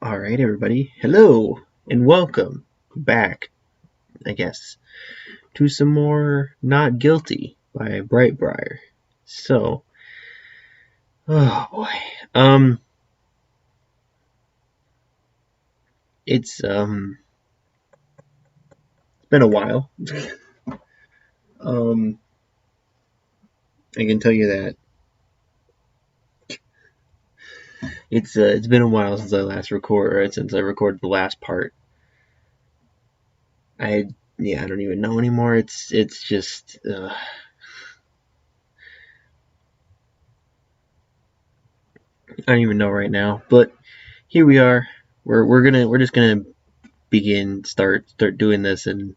Alright, everybody. Hello, and welcome back, I guess, to some more Not Guilty by BrightBriar. So, oh boy. It's been a while. um, I can tell you that it's been a while since I recorded the last part. I don't even know anymore. It's just, I don't even know right now. But here we are. We're just gonna start doing this, and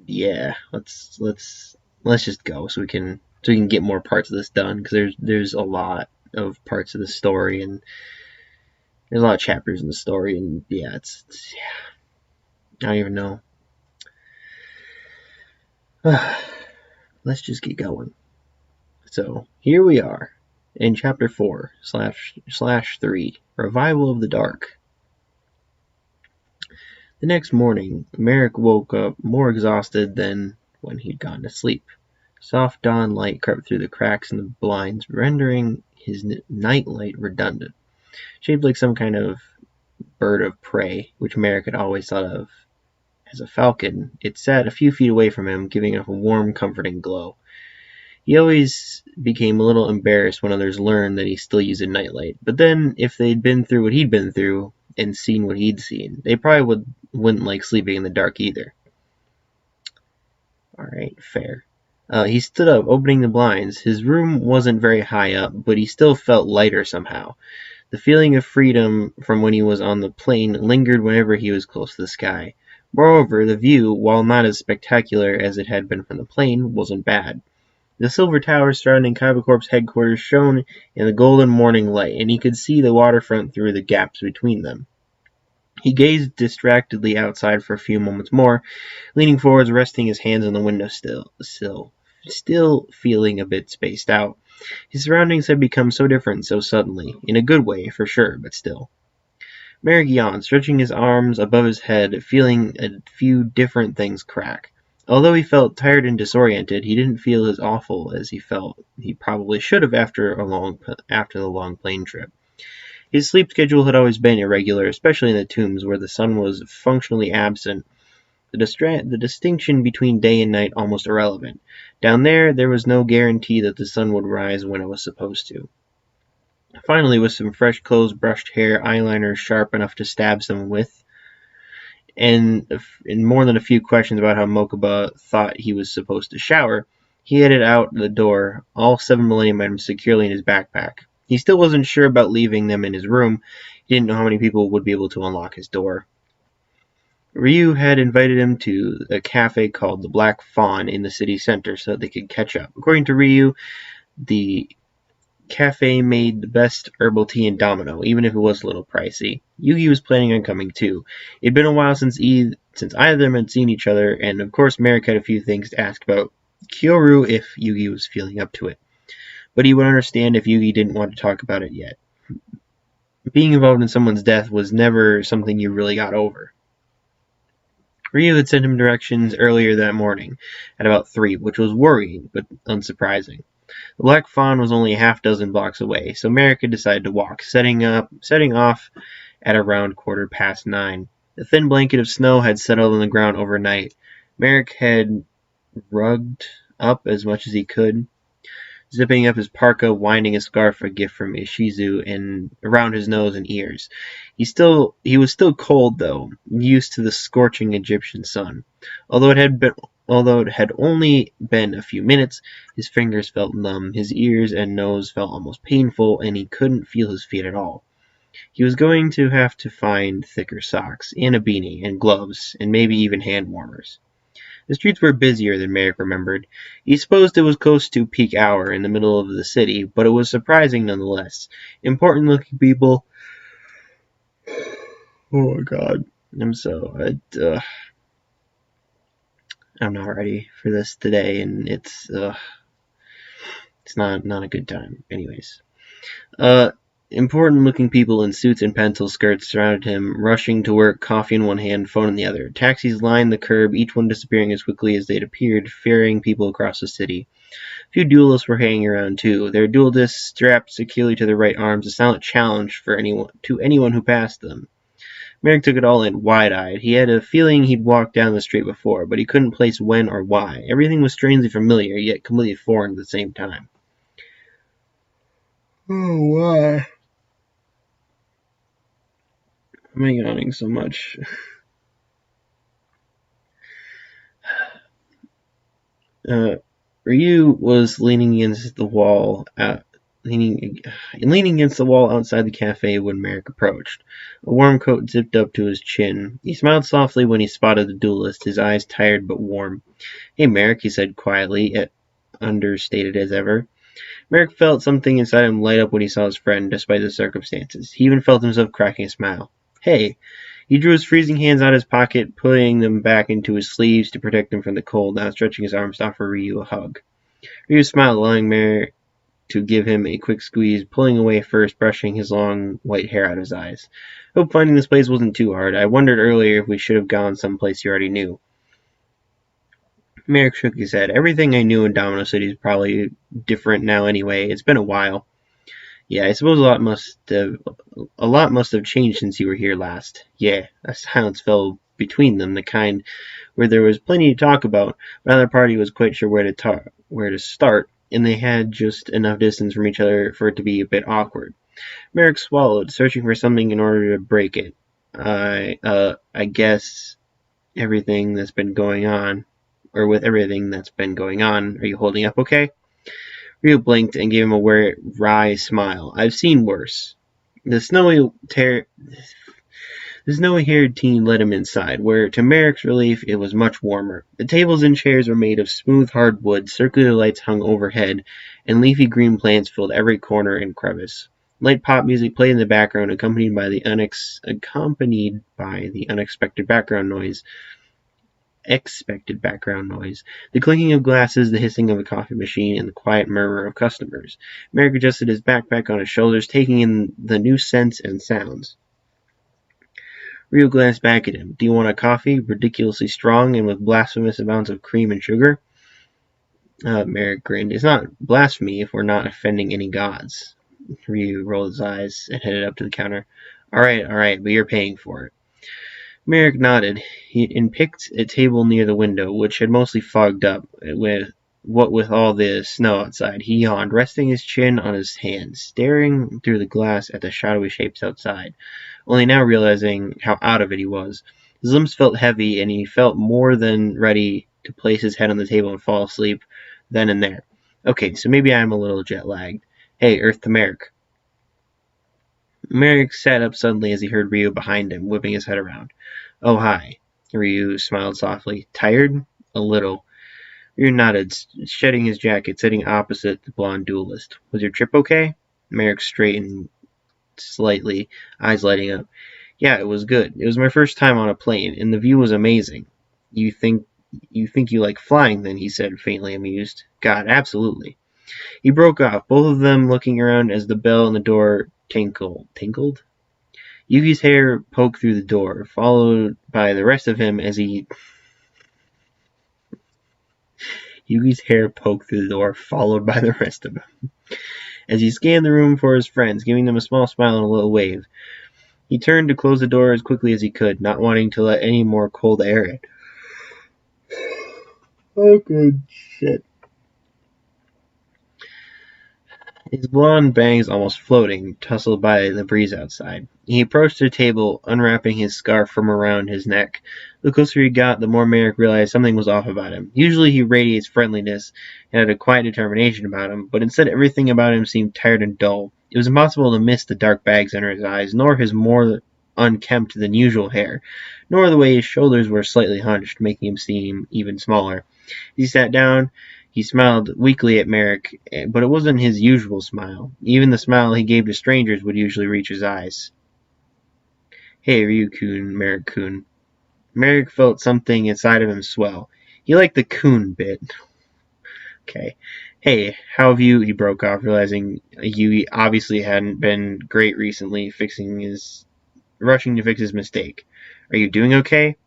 yeah, let's just go so we can get more parts of this done, because there's a lot of parts of the story, and there's a lot of chapters in the story, and yeah, I don't even know. Let's just get going. So here we are in chapter 4/3, Revival of the Dark. The next morning, Merrick woke up more exhausted than when he'd gone to sleep. Soft dawn light crept through the cracks in the blinds, rendering his night light redundant. Shaped like some kind of bird of prey, which Merrick had always thought of as a falcon, it sat a few feet away from him, giving off a warm, comforting glow. He always became a little embarrassed when others learned that he still used a nightlight, but then if they'd been through what he'd been through and seen what he'd seen, they probably wouldn't like sleeping in the dark either. Alright, fair. He stood up, opening the blinds. His room wasn't very high up, but he still felt lighter somehow. The feeling of freedom from when he was on the plane lingered whenever he was close to the sky. Moreover, the view, while not as spectacular as it had been from the plane, wasn't bad. The silver towers surrounding Kybercorp's headquarters shone in the golden morning light, and he could see the waterfront through the gaps between them. He gazed distractedly outside for a few moments more, leaning forwards, resting his hands on the window still feeling a bit spaced out. His surroundings had become so different so suddenly, in a good way, for sure, but still. Merrick yawned, stretching his arms above his head, feeling a few different things crack. Although he felt tired and disoriented, he didn't feel as awful as he felt he probably should have after the long plane trip. His sleep schedule had always been irregular, especially in the tombs where the sun was functionally absent, the distinction between day and night almost irrelevant. Down there was no guarantee that the sun would rise when it was supposed to. Finally, with some fresh clothes, brushed hair, eyeliner sharp enough to stab someone with, and more than a few questions about how Mokuba thought he was supposed to shower, he headed out the door, all 7 Millennium items securely in his backpack. He still wasn't sure about leaving them in his room. He didn't know how many people would be able to unlock his door. Ryu had invited him to a cafe called the Black Fawn in the city center so that they could catch up. According to Ryu, the cafe made the best herbal tea in Domino, even if it was a little pricey. Yugi was planning on coming too. It'd been a while since either of them had seen each other, and of course Merrick had a few things to ask about Kyoru if Yugi was feeling up to it. But he would understand if Yugi didn't want to talk about it yet. Being involved in someone's death was never something you really got over. Ryu had sent him directions earlier that morning, at about 3, which was worrying, but unsurprising. The Black Fawn was only a half-dozen blocks away, so Merrick had decided to walk, setting off at around 9:15. The thin blanket of snow had settled on the ground overnight. Merrick had rugged up as much as he could, zipping up his parka, winding a scarf, a gift from Ishizu, and around his nose and ears. He was still cold, though, used to the scorching Egyptian sun. Although it had only been a few minutes, his fingers felt numb, his ears and nose felt almost painful, and he couldn't feel his feet at all. He was going to have to find thicker socks, and a beanie, and gloves, and maybe even hand warmers. The streets were busier than Merrick remembered. He supposed it was close to peak hour in the middle of the city, but it was surprising nonetheless. Important-looking people. Oh my god. I'm not ready for this today, and it's not a good time. Anyways. Important-looking people in suits and pencil skirts surrounded him, rushing to work, coffee in one hand, phone in the other. Taxis lined the curb, each one disappearing as quickly as they'd appeared, ferrying people across the city. A few duelists were hanging around too, their dual discs strapped securely to their right arms, a silent challenge for anyone who passed them. Merrick took it all in, wide-eyed. He had a feeling he'd walked down the street before, but he couldn't place when or why. Everything was strangely familiar, yet completely foreign at the same time. Oh, why? Am I yawning so much? Ryu was leaning against the wall, leaning against the wall outside the cafe when Merrick approached. A warm coat zipped up to his chin. He smiled softly when he spotted the duelist, his eyes tired but warm. "Hey, Merrick," he said quietly, yet understated as ever. Merrick felt something inside him light up when he saw his friend, despite the circumstances. He even felt himself cracking a smile. "Hey." He drew his freezing hands out of his pocket, putting them back into his sleeves to protect him from the cold, now stretching his arms to offer Ryu a hug. Ryu smiled, allowing Merrick to give him a quick squeeze, pulling away first, brushing his long white hair out of his eyes. "Hope finding this place wasn't too hard. I wondered earlier if we should have gone someplace you already knew." Merrick shook his head. "Everything I knew in Domino City is probably different now anyway. It's been a while." "Yeah, I suppose a lot must have changed since you were here last." "Yeah." A silence fell between them, the kind where there was plenty to talk about, but neither party was quite sure where to start, and they had just enough distance from each other for it to be a bit awkward. Merrick swallowed, searching for something in order to break it. I guess everything that's been going on, or with everything that's been going on, are you holding up okay?" Rio blinked and gave him a wry smile. "I've seen worse." The snowy-haired teen led him inside, where, to Merrick's relief, it was much warmer. The tables and chairs were made of smooth hardwood, circular lights hung overhead, and leafy green plants filled every corner and crevice. Light pop music played in the background, accompanied by the unexpected background noise. The clinking of glasses, the hissing of a coffee machine, and the quiet murmur of customers. Merrick adjusted his backpack on his shoulders, taking in the new scents and sounds. Rio glanced back at him. "Do you want a coffee, ridiculously strong and with blasphemous amounts of cream and sugar?" Merrick grinned. "It's not blasphemy if we're not offending any gods." Ryu rolled his eyes and headed up to the counter. All right, but you're paying for it." Merrick nodded, and picked a table near the window, which had mostly fogged up. With all the snow outside, he yawned, resting his chin on his hand, staring through the glass at the shadowy shapes outside, only now realizing how out of it he was. His limbs felt heavy, and he felt more than ready to place his head on the table and fall asleep then and there. Okay, so maybe I'm a little jet-lagged. Hey, Earth to Merrick. Merrick sat up suddenly as he heard Ryu behind him, whipping his head around. "Oh, hi." Ryu smiled softly. "Tired?" "A little." Ryu nodded, shedding his jacket, sitting opposite the blonde duelist. "Was your trip okay?" Merrick straightened slightly, eyes lighting up. "Yeah, it was good. It was my first time on a plane, and the view was amazing." You like flying then," he said, faintly amused. "God, absolutely." He broke off, both of them looking around as the bell on the door tinkled? Yugi's hair poked through the door, followed by the rest of him as he Yugi's hair poked through the door, followed by the rest of him, as he scanned the room for his friends, giving them a small smile and a little wave. He turned to close the door as quickly as he could, not wanting to let any more cold air in. Oh, good shit. His blonde bangs almost floating, tousled by the breeze outside. He approached the table, unwrapping his scarf from around his neck. The closer he got, the more Merrick realized something was off about him. Usually he radiates friendliness and had a quiet determination about him, but instead everything about him seemed tired and dull. It was impossible to miss the dark bags under his eyes, nor his more unkempt than usual hair, nor the way his shoulders were slightly hunched, making him seem even smaller. As he sat down, he smiled weakly at Merrick, but it wasn't his usual smile. Even the smile he gave to strangers would usually reach his eyes. "Hey, Ryu-kun, Merrick-kun." Merrick felt something inside of him swell. He liked the "kun" bit. Okay. Hey, how have you? He broke off, realizing Yugi obviously hadn't been great recently, rushing to fix his mistake. Are you doing okay?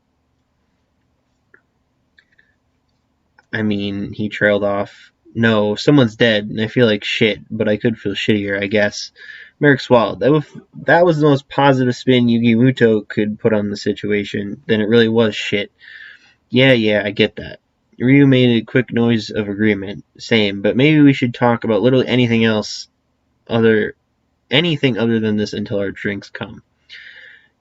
I mean, he trailed off. No, someone's dead, and I feel like shit, but I could feel shittier, I guess. Merrick swallowed. That was the most positive spin Yugi Muto could put on the situation. Then it really was shit. Yeah, I get that. Ryu made a quick noise of agreement. Same, but maybe we should talk about literally anything other than this until our drinks come.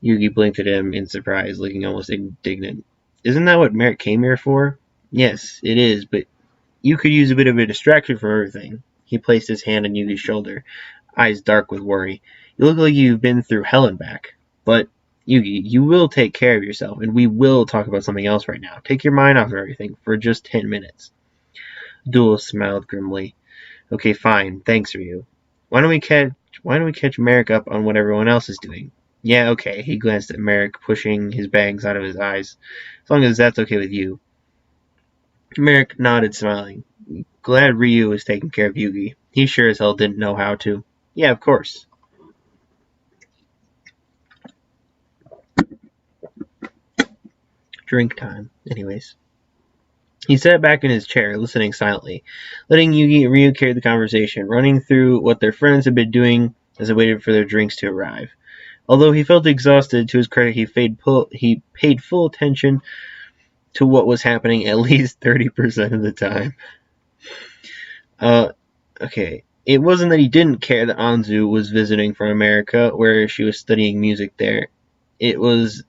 Yugi blinked at him in surprise, looking almost indignant. Isn't that what Merrick came here for? Yes, it is, but you could use a bit of a distraction from everything. He placed his hand on Yugi's shoulder, eyes dark with worry. You look like you've been through hell and back. But, Yugi, you will take care of yourself, and we will talk about something else right now. Take your mind off of everything for just 10 minutes. Duel smiled grimly. Okay, fine. Thanks, Ryu. Why don't we catch Merrick up on what everyone else is doing? Yeah, okay. He glanced at Merrick, pushing his bags out of his eyes. As long as that's okay with you. Merrick nodded, smiling. Glad Ryu was taking care of Yugi. He sure as hell didn't know how to. Yeah, of course. Drink time. Anyways. He sat back in his chair, listening silently, letting Yugi and Ryu carry the conversation, running through what their friends had been doing as they waited for their drinks to arrive. Although he felt exhausted, to his credit, he paid full attention to what was happening at least 30% of the time. Okay. It wasn't that he didn't care that Anzu was visiting from America, where she was studying music there. It was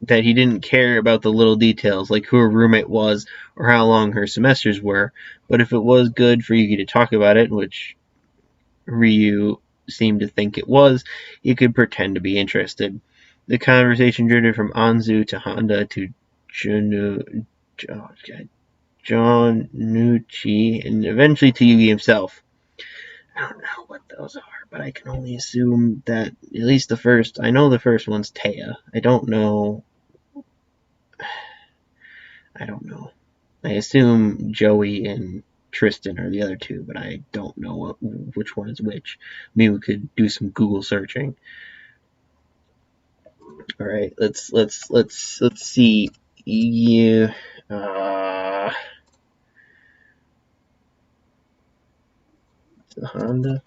that he didn't care about the little details, like who her roommate was or how long her semesters were. But if it was good for Yugi to talk about it, which Ryu seemed to think it was, he could pretend to be interested. The conversation drifted from Anzu to Honda to Jonuchi, and eventually to Yugi himself. I don't know what those are, but I can only assume that at least the first. I know the first one's Taya. I don't know. I assume Joey and Tristan are the other two, but I don't know which one is which. Maybe we could do some Google searching. All right, let's see. Yeah. Honda.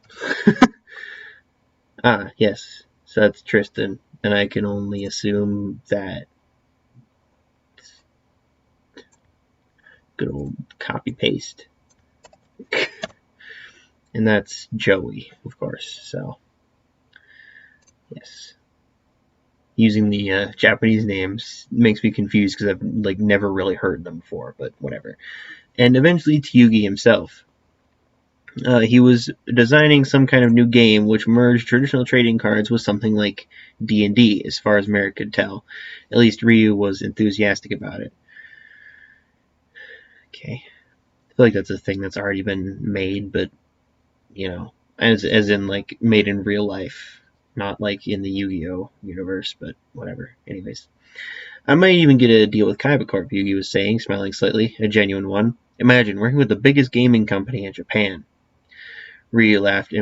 Yes. So that's Tristan, and I can only assume that good old copy paste. And that's Joey, of course. So, yes. Using the Japanese names makes me confused because I've never really heard them before, but whatever. And eventually to Yugi himself. He was designing some kind of new game which merged traditional trading cards with something like D&D, as far as Merrick could tell. At least Ryu was enthusiastic about it. Okay. I feel like that's a thing that's already been made, but, as in, made in real life. Not like in the Yu-Gi-Oh universe, but whatever. Anyways. I might even get a deal with Kaiba Corp, Yugi was saying, smiling slightly. A genuine one. Imagine working with the biggest gaming company in Japan. Ryu laughed,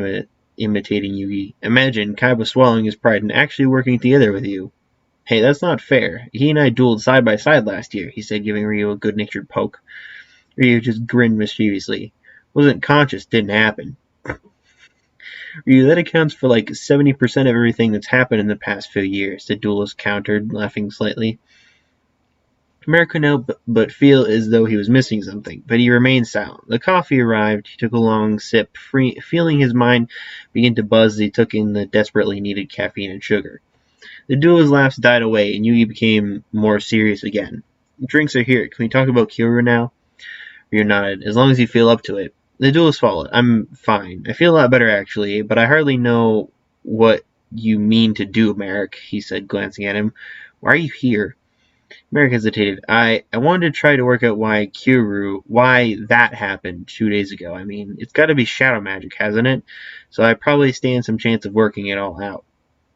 imitating Yugi. Imagine Kaiba swallowing his pride and actually working together with you. Hey, that's not fair. He and I dueled side by side last year, he said, giving Ryu a good-natured poke. Ryu just grinned mischievously. Wasn't conscious, didn't happen. Ryu, that accounts for 70% of everything that's happened in the past few years, the duelist countered, laughing slightly. Merrick could not but feel as though he was missing something, but he remained silent. The coffee arrived. He took a long sip, feeling his mind begin to buzz as he took in the desperately needed caffeine and sugar. The duel's laughs died away, and Yugi became more serious again. Drinks are here. Can we talk about Kyoru now? Ryu nodded. As long as you feel up to it. The duelist followed. I'm fine. I feel a lot better, actually, but I hardly know what you mean to do, Merrick, he said, glancing at him. Why are you here? Merrick hesitated. I wanted to try to work out why that happened 2 days ago. I mean, it's got to be shadow magic, hasn't it? So I probably stand some chance of working it all out.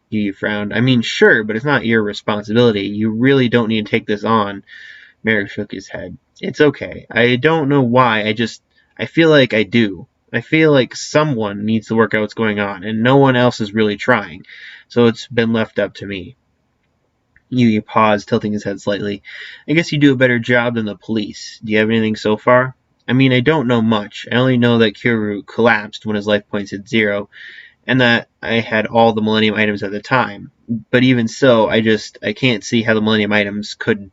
Yu frowned. I mean, sure, but it's not your responsibility. You really don't need to take this on. Merrick shook his head. It's okay. I don't know why. I I feel like I do. I feel like someone needs to work out what's going on, and no one else is really trying, so it's been left up to me. Yugioh paused, tilting his head slightly. I guess you do a better job than the police. Do you have anything so far? I mean, I don't know much. I only know that Kyoru collapsed when his life points hit 0, and that I had all the Millennium items at the time. But even so, I can't see how the Millennium items could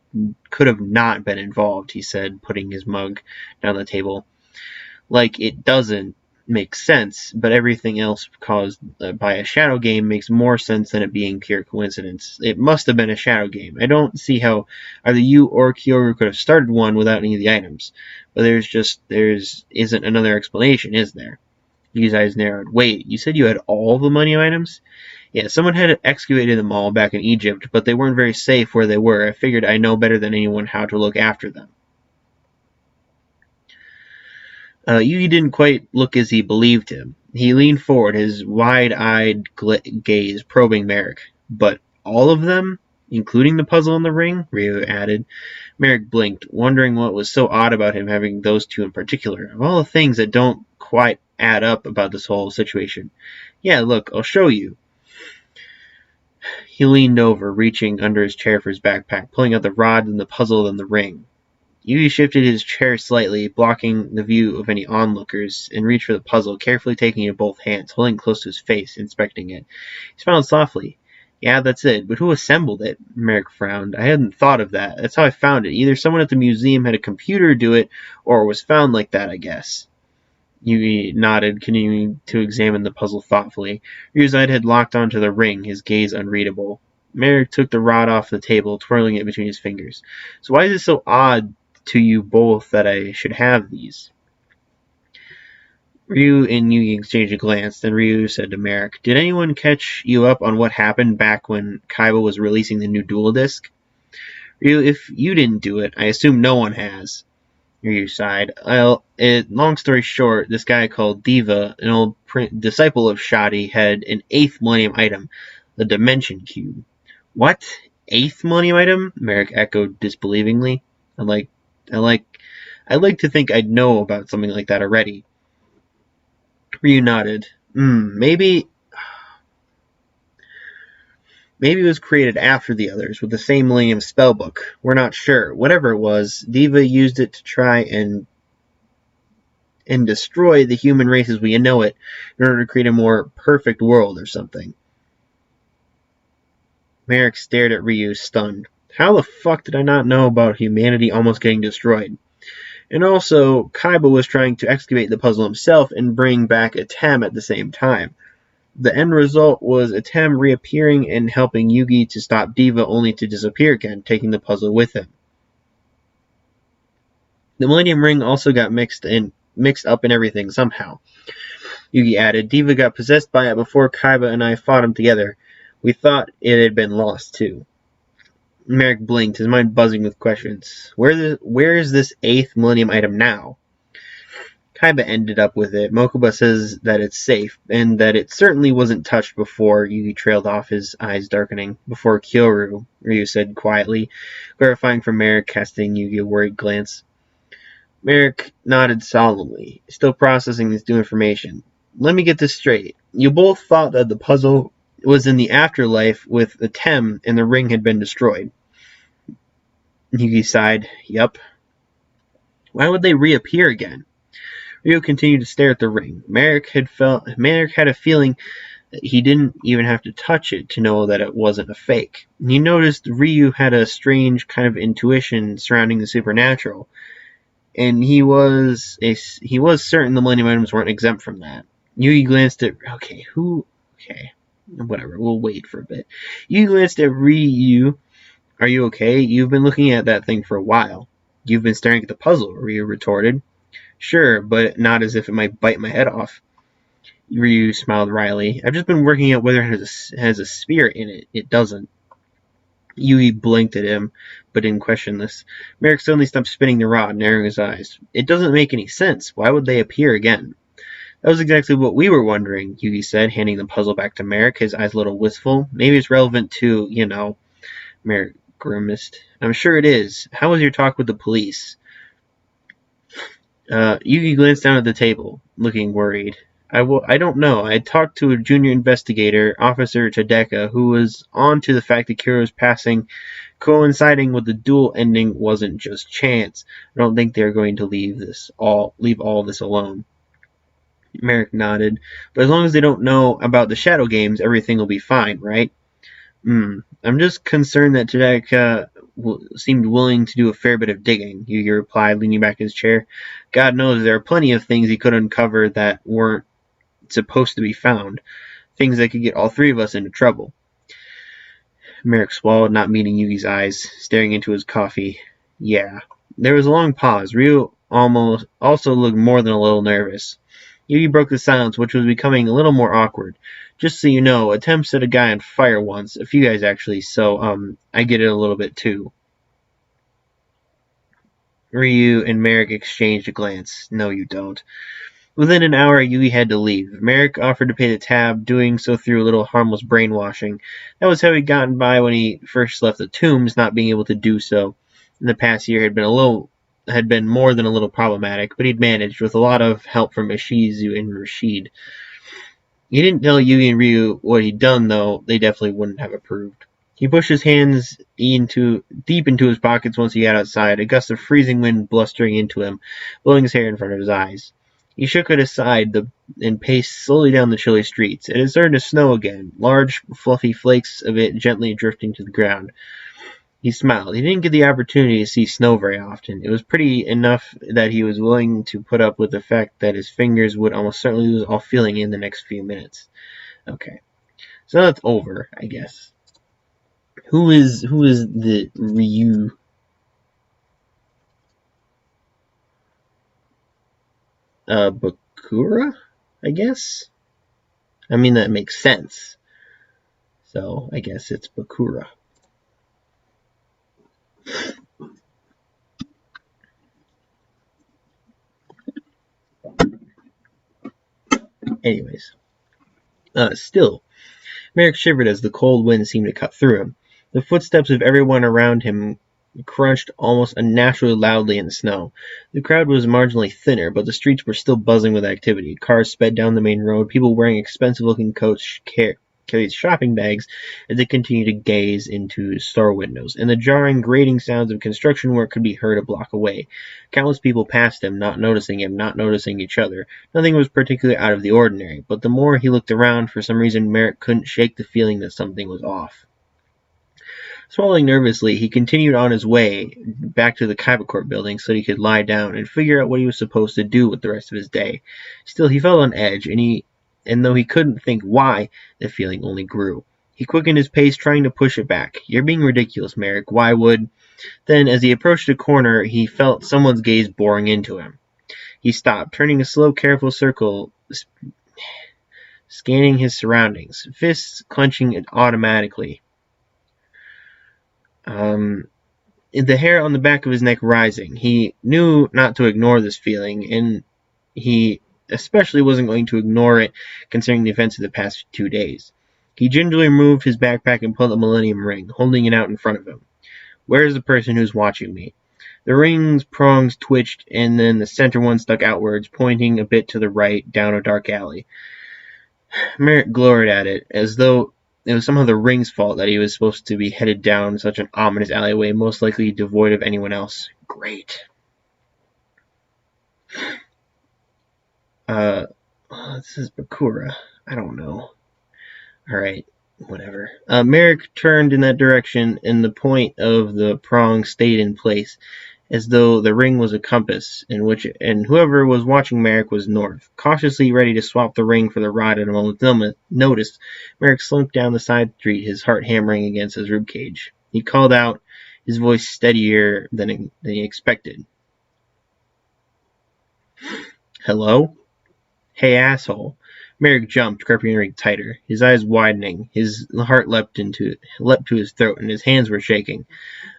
have not been involved, he said, putting his mug down on the table. Like, it doesn't make sense, but everything else caused by a shadow game makes more sense than it being pure coincidence. It must have been a shadow game. I don't see how either you or Kyoru could have started one without any of the items. But there isn't another explanation, is there? His eyes narrowed. Wait, you said you had all the money items? Yeah, someone had excavated them all back in Egypt, but they weren't very safe where they were. I figured I know better than anyone how to look after them. Yugi didn't quite look as he believed him. He leaned forward, his wide-eyed gaze probing Merrick. But all of them? Including the puzzle in the ring? Ryu added. Merrick blinked, wondering what was so odd about him having those two in particular. Of all the things that don't quite add up about this whole situation. Yeah, look, I'll show you. He leaned over, reaching under his chair for his backpack, pulling out the rod and the puzzle and the ring. Yugi shifted his chair slightly, blocking the view of any onlookers, and reached for the puzzle, carefully taking it in both hands, holding it close to his face, inspecting it. He smiled softly. Yeah, that's it. But who assembled it? Merrick frowned. I hadn't thought of that. That's how I found it. Either someone at the museum had a computer do it, or it was found like that, I guess. Yugi nodded, continuing to examine the puzzle thoughtfully. Ryu's eye had locked onto the ring, his gaze unreadable. Merrick took the rod off the table, twirling it between his fingers. So why is it so odd to you both that I should have these? Ryu and Yugi exchanged a glance, then Ryu said to Merrick, Did anyone catch you up on what happened back when Kaiba was releasing the new dual disc? Ryu, if you didn't do it, I assume no one has. Ryu sighed. Long story short, this guy called Diva, an old disciple of Shadi, had an 8th Millennium item, the Dimension Cube. What? 8th Millennium item? Merrick echoed disbelievingly. I'd like to think I'd know about something like that already. Ryu nodded. Maybe it was created after the others, with the same Millennium spellbook. We're not sure. Whatever it was, Diva used it to try and destroy the human race as we know it, in order to create a more perfect world or something. Merrick stared at Ryu, stunned. How the fuck did I not know about humanity almost getting destroyed? And also, Kaiba was trying to excavate the puzzle himself and bring back Atem at the same time. The end result was Atem reappearing and helping Yugi to stop Diva, only to disappear again, taking the puzzle with him. The Millennium Ring also got mixed up in everything somehow. Yugi added, Diva got possessed by it before Kaiba and I fought him together. We thought it had been lost too. Merrick blinked, his mind buzzing with questions. Where is this 8th Millennium item now? Kaiba ended up with it. Mokuba says that it's safe, and that it certainly wasn't touched before. Yugi trailed off, his eyes darkening. Before Kyoru, Ryu said quietly, clarifying for Merrick, casting Yugi a worried glance. Merrick nodded solemnly, still processing this new information. Let me get this straight. You both thought that the puzzle was in the afterlife with Atem and the ring had been destroyed. Yugi sighed. Yup. Why would they reappear again? Ryu continued to stare at the ring. Merrick had a feeling that he didn't even have to touch it to know that it wasn't a fake. He noticed Ryu had a strange kind of intuition surrounding the supernatural, and he was certain the Millennium items weren't exempt from that. Yugi glanced at whatever, we'll wait for a bit. Yugi glanced at Ryu. Are you okay? You've been looking at that thing for a while. You've been staring at the puzzle, Ryu retorted. Sure, but not as if it might bite my head off. Ryu smiled wryly. I've just been working out whether it has a spirit in it. It doesn't. Yugi blinked at him, but didn't question this. Merrick suddenly stopped spinning the rod, narrowing his eyes. It doesn't make any sense. Why would they appear again? That was exactly what we were wondering, Yugi said, handing the puzzle back to Merrick, his eyes a little wistful. Maybe it's relevant to, Merrick grimaced. I'm sure it is. How was your talk with the police? Yugi glanced down at the table, looking worried. I don't know. I talked to a junior investigator, Officer Tadeka, who was on to the fact that Kiro's passing coinciding with the duel ending wasn't just chance. I don't think they're going to leave all this alone. Merrick nodded. But as long as they don't know about the Shadow Games, everything will be fine, right? I'm just concerned that Tadeka seemed willing to do a fair bit of digging, Yugi replied, leaning back in his chair. God knows there are plenty of things he could uncover that weren't supposed to be found. Things that could get all three of us into trouble. Merrick swallowed, not meeting Yugi's eyes, staring into his coffee. Yeah. There was a long pause. Ryu also looked more than a little nervous. Yugi broke the silence, which was becoming a little more awkward. Just so you know, a temp set a guy on fire once. A few guys actually, so I get it a little bit too. Ryu and Merrick exchanged a glance. No, you don't. Within an hour, Yugi had to leave. Merrick offered to pay the tab, doing so through a little harmless brainwashing. That was how he'd gotten by when he first left the tombs, not being able to do so. In the past year had been more than a little problematic, but he'd managed, with a lot of help from Ishizu and Rashid. He didn't tell Yugi and Ryu what he'd done, though. They definitely wouldn't have approved. He pushed his hands deep into his pockets once he got outside, a gust of freezing wind blustering into him, blowing his hair in front of his eyes. He shook it aside and paced slowly down the chilly streets. It had started to snow again, large, fluffy flakes of it gently drifting to the ground. He smiled. He didn't get the opportunity to see snow very often. It was pretty enough that he was willing to put up with the fact that his fingers would almost certainly lose all feeling in the next few minutes. Okay. So that's over, I guess. Who is the Ryu? Bakura, I guess. I mean that makes sense. So I guess it's Bakura. Anyways, still, Merrick shivered as the cold wind seemed to cut through him. The footsteps of everyone around him crunched almost unnaturally loudly in the snow. The crowd was marginally thinner, but the streets were still buzzing with activity. Cars sped down the main road, people wearing expensive-looking coats carried shopping bags as they continued to gaze into store windows, and the jarring, grating sounds of construction work could be heard a block away. Countless people passed him, not noticing each other. Nothing was particularly out of the ordinary, but the more he looked around, for some reason Merrick couldn't shake the feeling that something was off. Swallowing nervously, he continued on his way back to the Kybercorp building so he could lie down and figure out what he was supposed to do with the rest of his day. Still, he felt on edge, and though he couldn't think why, the feeling only grew. He quickened his pace, trying to push it back. You're being ridiculous, Merrick. Why would... Then, as he approached a corner, he felt someone's gaze boring into him. He stopped, turning a slow, careful circle, scanning his surroundings, fists clenching automatically. The hair on the back of his neck rising. He knew not to ignore this feeling, and he especially wasn't going to ignore it considering the events of the past 2 days. He gingerly removed his backpack and pulled the Millennium Ring, holding it out in front of him. Where is the person who's watching me? The ring's prongs twitched, and then the center one stuck outwards, pointing a bit to the right, down a dark alley. Merrick glowered at it, as though it was somehow the ring's fault that he was supposed to be headed down such an ominous alleyway, most likely devoid of anyone else. Great. This is Bakura. I don't know. Alright, whatever. Merrick turned in that direction, and the point of the prong stayed in place, as though the ring was a compass, and whoever was watching Merrick was north. Cautiously ready to swap the ring for the rod at a moment's notice, Merrick slunk down the side street, his heart hammering against his ribcage. He called out, his voice steadier than he expected. Hello? Hey, asshole. Merrick jumped, gripping the ring tighter, his eyes widening. His heart leapt to his throat, and his hands were shaking.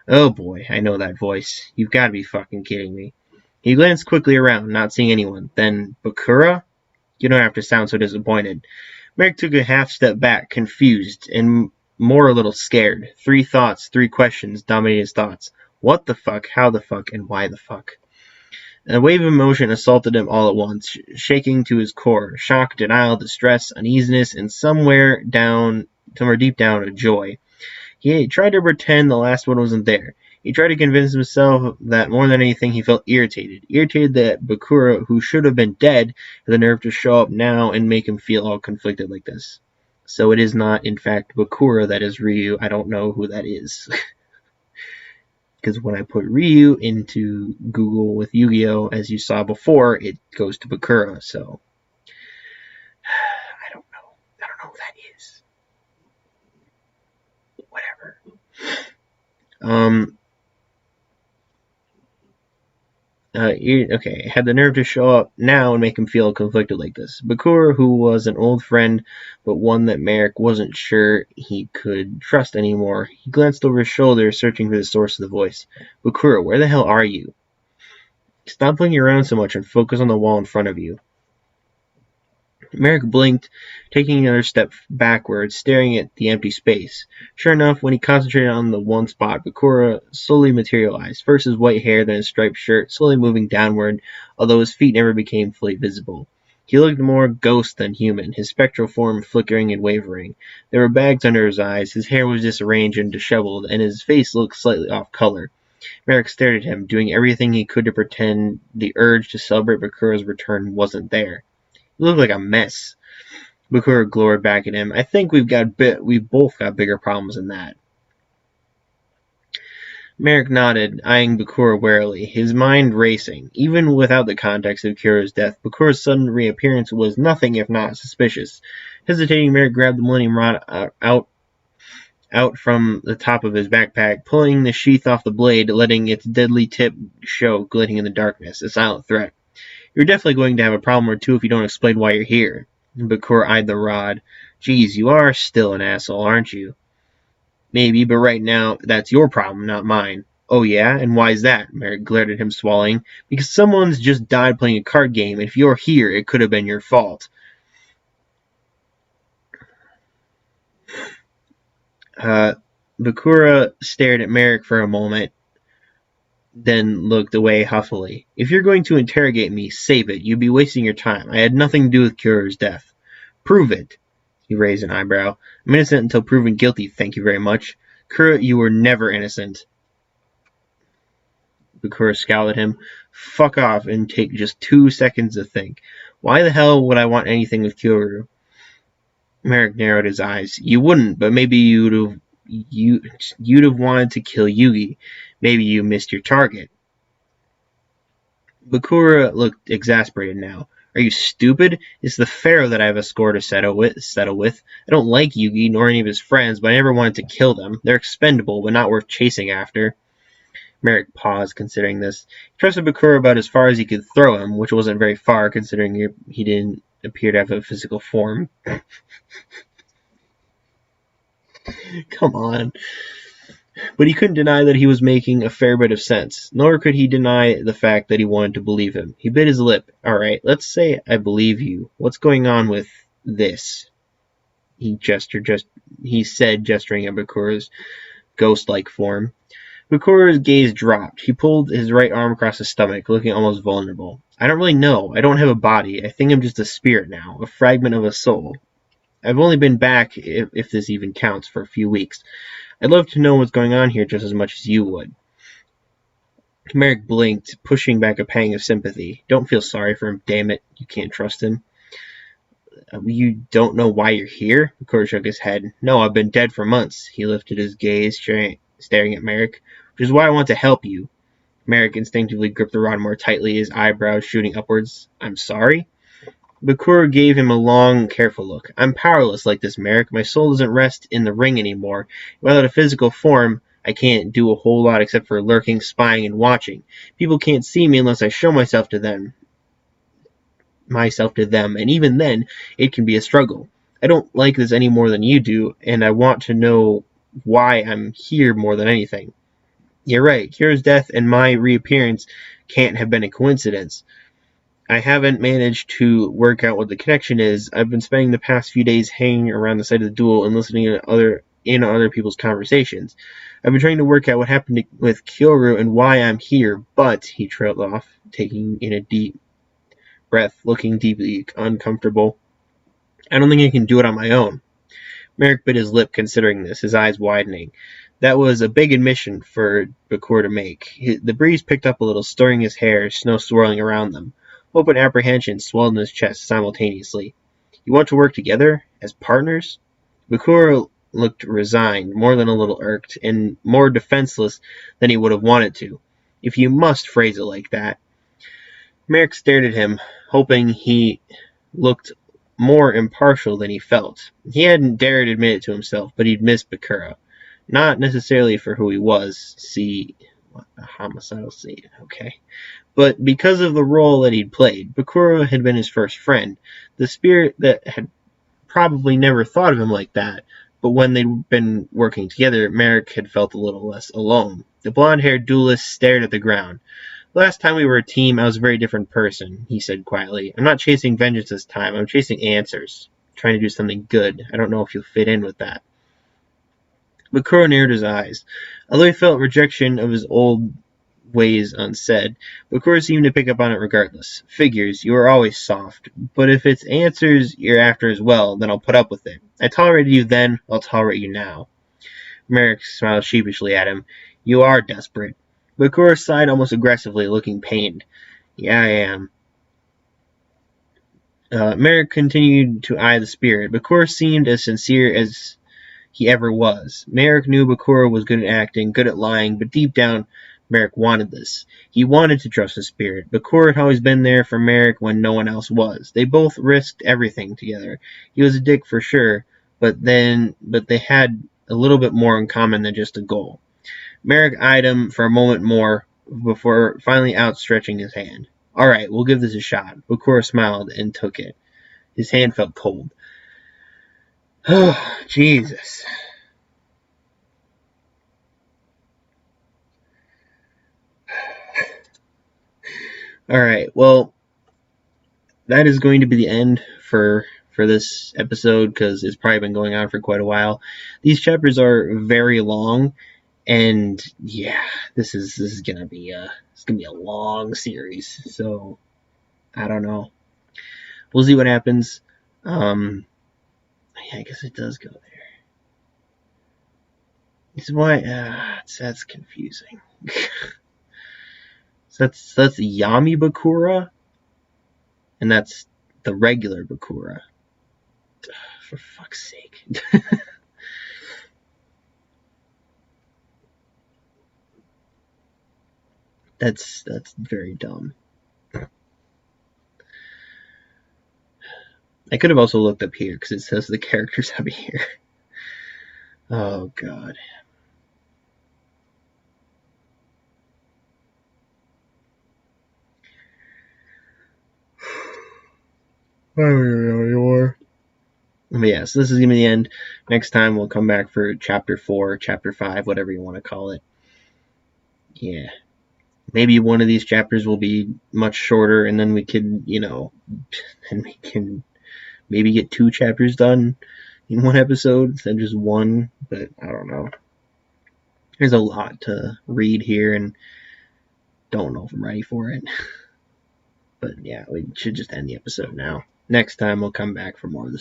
Oh boy, I know that voice. You've got to be fucking kidding me. He glanced quickly around, not seeing anyone. Then, Bakura? You don't have to sound so disappointed. Merrick took a half step back, confused, and more a little scared. 3 thoughts, 3 questions dominated his thoughts. What the fuck, how the fuck, and why the fuck? A wave of emotion assaulted him all at once, shaking to his core. Shock, denial, distress, uneasiness, and somewhere deep down, a joy. He tried to pretend the last one wasn't there. He tried to convince himself that more than anything he felt irritated. Irritated that Bakura, who should have been dead, had the nerve to show up now and make him feel all conflicted like this. So it is not, in fact, Bakura that is Ryu. I don't know who that is. Because when I put Ryu into Google with Yu-Gi-Oh, as you saw before, it goes to Bakura, so I don't know. I don't know who that is. Whatever. Okay, had the nerve to show up now and make him feel conflicted like this. Bakura, who was an old friend, but one that Merrick wasn't sure he could trust anymore, he glanced over his shoulder, searching for the source of the voice. Bakura, where the hell are you? Stop looking around so much and focus on the wall in front of you. Merrick blinked, taking another step backward, staring at the empty space. Sure enough, when he concentrated on the one spot, Bakura slowly materialized. First his white hair, then his striped shirt, slowly moving downward, although his feet never became fully visible. He looked more ghost than human, his spectral form flickering and wavering. There were bags under his eyes, his hair was disarranged and disheveled, and his face looked slightly off color. Merrick stared at him, doing everything he could to pretend the urge to celebrate Bakura's return wasn't there. You look like a mess. Bakura glowered back at him. I think we've both got bigger problems than that. Merrick nodded, eyeing Bakura warily, his mind racing. Even without the context of Kyora's death, Bakura's sudden reappearance was nothing if not suspicious. Hesitating, Merrick grabbed the Millennium Rod out from the top of his backpack, pulling the sheath off the blade, letting its deadly tip show glinting in the darkness, a silent threat. You're definitely going to have a problem or two if you don't explain why you're here. Bakura eyed the rod. Geez, you are still an asshole, aren't you? Maybe, but right now, that's your problem, not mine. Oh yeah? And why's that? Merrick glared at him, swallowing. Because someone's just died playing a card game, and if you're here, it could have been your fault. Bakura stared at Merrick for a moment, then looked away huffily. If you're going to interrogate me, save it. You'd be wasting your time. I had nothing to do with Kyora's death. Prove it. He raised an eyebrow. I'm innocent until proven guilty, thank you very much. Kura, you were never innocent. Bakura scowled at him. Fuck off and take just 2 seconds to think. Why the hell would I want anything with Kyoru? Merrick narrowed his eyes. You wouldn't, but maybe you'd have wanted to kill Yugi. Maybe you missed your target. Bakura looked exasperated now. Are you stupid? It's the Pharaoh that I have a score to settle with. I don't like Yugi, nor any of his friends, but I never wanted to kill them. They're expendable, but not worth chasing after. Merrick paused, considering this. He trusted Bakura about as far as he could throw him, which wasn't very far, considering he didn't appear to have a physical form. Come on. But he couldn't deny that he was making a fair bit of sense, nor could he deny the fact that he wanted to believe him. He bit his lip. Alright, let's say I believe you. What's going on with this? He said, gesturing at Bakura's ghost-like form. Bakura's gaze dropped. He pulled his right arm across his stomach, looking almost vulnerable. I don't really know. I don't have a body. I think I'm just a spirit now, a fragment of a soul. I've only been back, if this even counts, for a few weeks. I'd love to know what's going on here just as much as you would. Merrick blinked, pushing back a pang of sympathy. Don't feel sorry for him, damn it. You can't trust him. You don't know why you're here? Bakura shook his head. No, I've been dead for months. He lifted his gaze, staring at Merrick. Which is why I want to help you. Merrick instinctively gripped the rod more tightly, his eyebrows shooting upwards. I'm sorry? Bakura gave him a long, careful look. I'm powerless like this, Merrick. My soul doesn't rest in the ring anymore. Without a physical form, I can't do a whole lot except for lurking, spying, and watching. People can't see me unless I show myself to them, and even then, it can be a struggle. I don't like this any more than you do, and I want to know why I'm here more than anything. You're right. Kyora's death and my reappearance can't have been a coincidence. I haven't managed to work out what the connection is. I've been spending the past few days hanging around the site of the duel and listening to other people's conversations. I've been trying to work out what happened with Kyoru and why I'm here, but he trailed off, taking in a deep breath, looking deeply uncomfortable. I don't think I can do it on my own. Merrick bit his lip considering this, his eyes widening. That was a big admission for Bakura to make. The breeze picked up a little, stirring his hair, snow swirling around them. Hope and apprehension swelled in his chest simultaneously. You want to work together? As partners? Bakura looked resigned, more than a little irked, and more defenseless than he would have wanted to. If you must phrase it like that. Merrick stared at him, hoping he looked more impartial than he felt. He hadn't dared admit it to himself, but he'd missed Bakura. Not necessarily for who he was, a homicidal scene, okay, but because of the role that he'd played. Bakura had been his first friend, the spirit that had probably never thought of him like that, but when they'd been working together, Merrick had felt a little less alone. The blonde-haired duelist stared at the ground. Last time we were a team, I was a very different person, he said quietly. I'm not chasing vengeance this time, I'm chasing answers. I'm trying to do something good. I don't know if you'll fit in with that. Bakura narrowed his eyes. Although he felt rejection of his old ways unsaid, Bakura seemed to pick up on it regardless. Figures, you are always soft, but if it's answers you're after as well, then I'll put up with it. I tolerated you then, I'll tolerate you now. Merrick smiled sheepishly at him. You are desperate. Bakura sighed almost aggressively, looking pained. Yeah, I am. Merrick continued to eye the spirit. Bakura seemed as sincere as he ever was. Merrick knew Bakura was good at acting, good at lying, but deep down, Merrick wanted this. He wanted to trust the spirit. Bakura had always been there for Merrick when no one else was. They both risked everything together. He was a dick for sure, but they had a little bit more in common than just a goal. Merrick eyed him for a moment more before finally outstretching his hand. All right, we'll give this a shot. Bakura smiled and took it. His hand felt cold. Oh, Jesus. All right, well, that is going to be the end for this episode because it's probably been going on for quite a while. These chapters are very long, and yeah, this is gonna be a long series. So I don't know. We'll see what happens. Yeah, I guess it does go there. This is why that's confusing. So that's Yami Bakura, and that's the regular Bakura. For fuck's sake. That's very dumb. I could have also looked up here because it says the characters up here. Oh god. I don't know anymore. But yeah, so this is gonna be the end. Next time we'll come back for chapter 4, chapter 5, whatever you want to call it. Yeah. Maybe one of these chapters will be much shorter, and then we can, then we can maybe get 2 chapters done in one episode instead of just one. But I don't know. There's a lot to read here, and don't know if I'm ready for it. But yeah, we should just end the episode now. Next time we'll come back for more of the